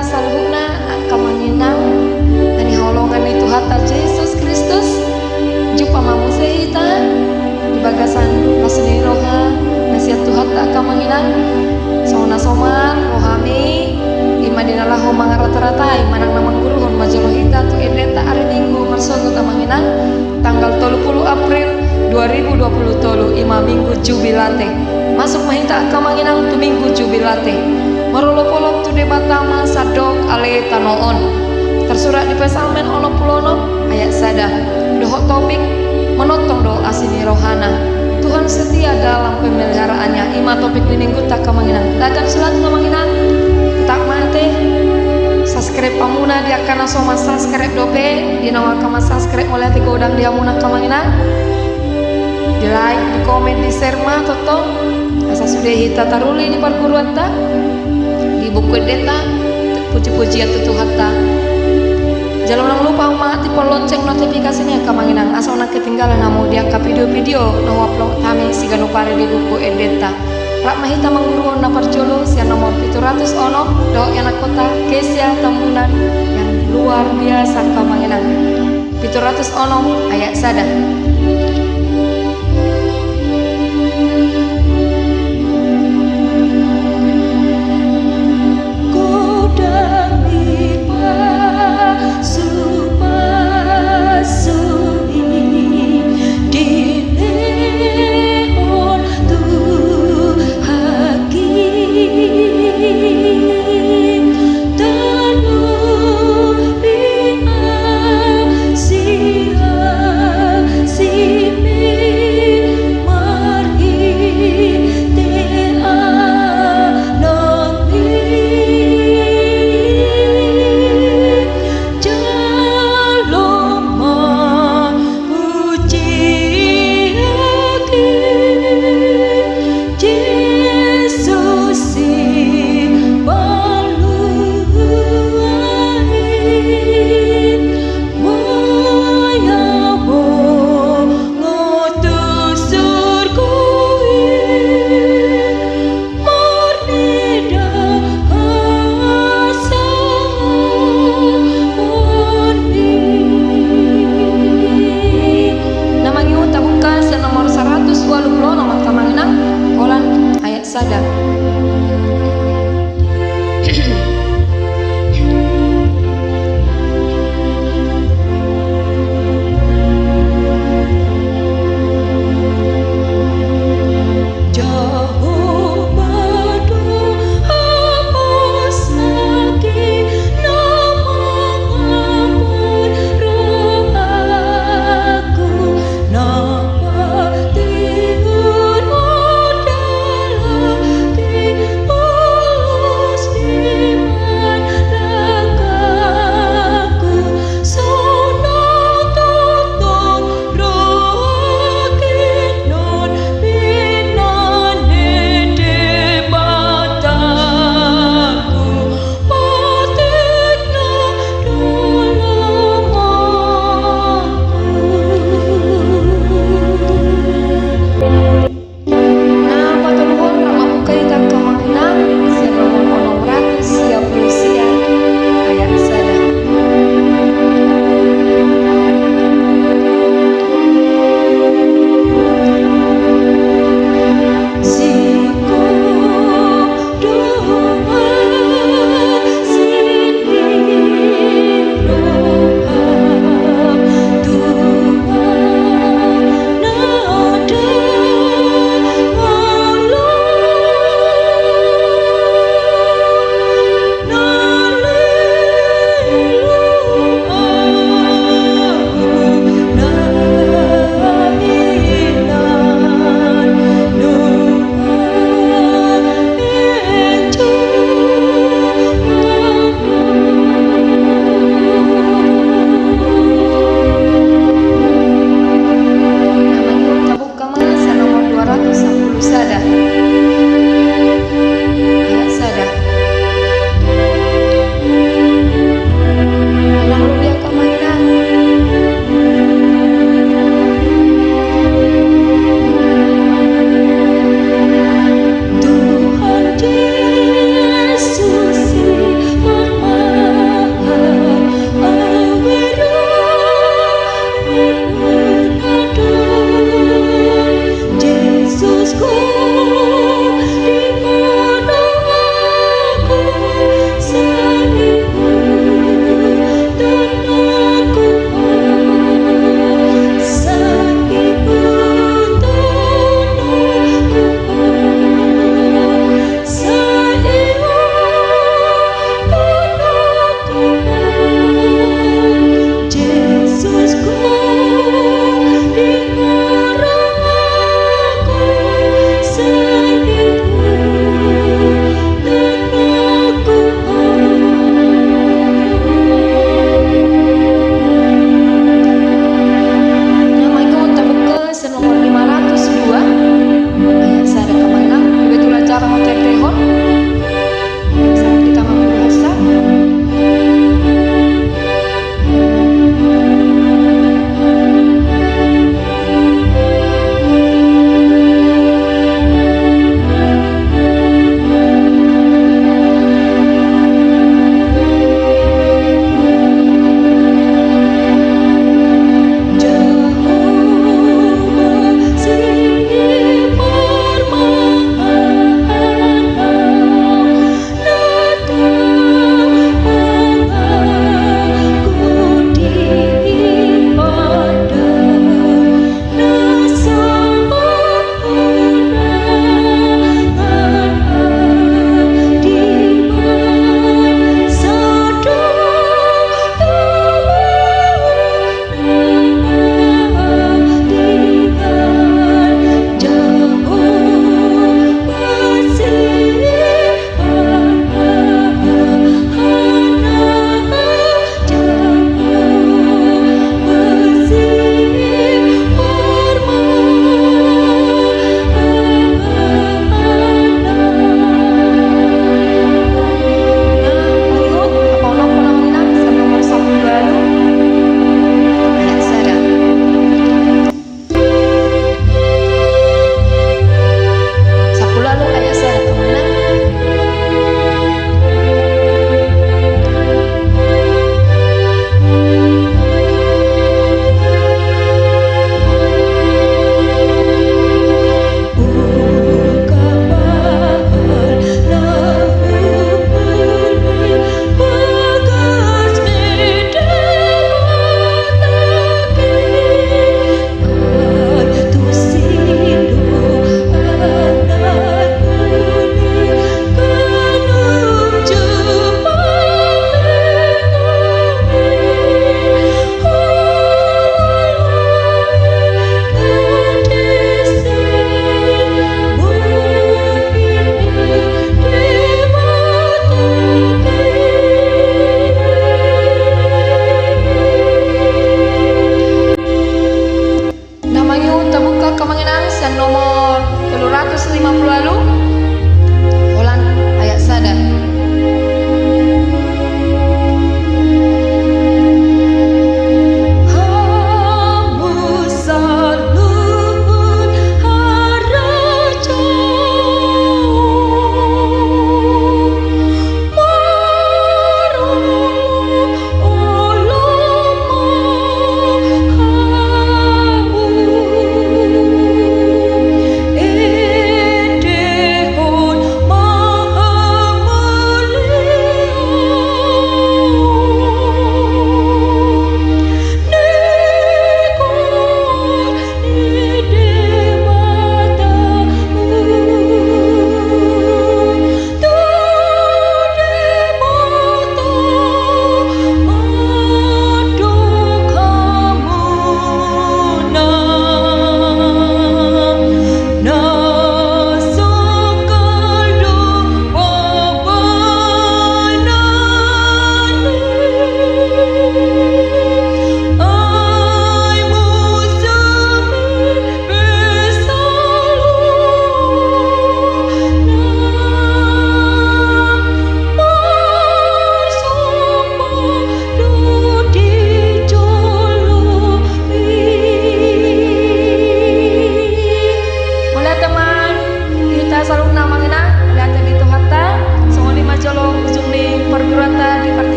kita salhuna kamanginang ani holongan itu hatta Yesus Kristus jupa mamusehita di bagasan pasni roha nasihat Tuhan tak kamanginang sona soman rohami imadinalah homang rata-rata imanang naman guruhon majolohita tu edeta hari minggu marsogo kamanginang tanggal 30 April 2020 ima minggu jubilate masuk mahita kamanginang tu minggu jubilate marolopolop tu debatama sadok ale tanoon tersurat di pesalmen 20 ayat sada dohok topik menotong doa asini rohana Tuhan setia dalam pemeliharaannya ima topik di minggu tak kamanginang dagang sulat kamanginang tak mate subscribe pamuna dia karena soma subscribe dope di nawa kama subscribe mulai tiga udang dia muna kamanginang di like, di komen, di share mah toto asa sudah hita taruli di perguruan ta di buku deta puji-pujian Tuhan ta jangan lupa umat di lonceng notifikasinya kamanginang asa nak ketinggalan namu diangkat video-video no upload kami siga nu pare di buku edeta rak mahita mangguruan na perjolo siang nomor 700 ono do yang kota kesia tambunan yang luar biasa kamanginang 700 ono ayat sada See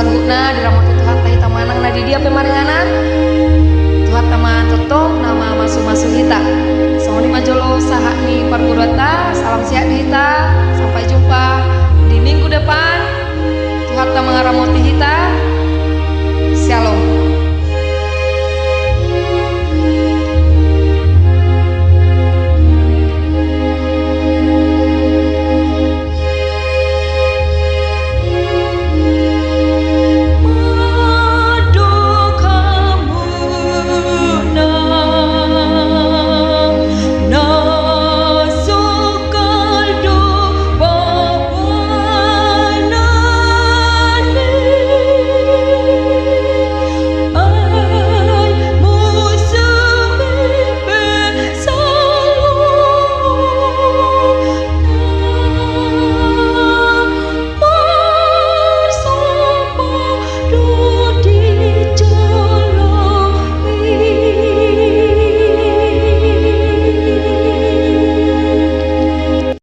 suhuna diramoti Tuhan tah hita manang na di dia pemaringanan Tuhan tama totong nama masu-masu hita songoni majolo saha ni pargurata salam sehat di hita sampai jumpa di minggu depan Tuhan tama ngaramoti hita shalom.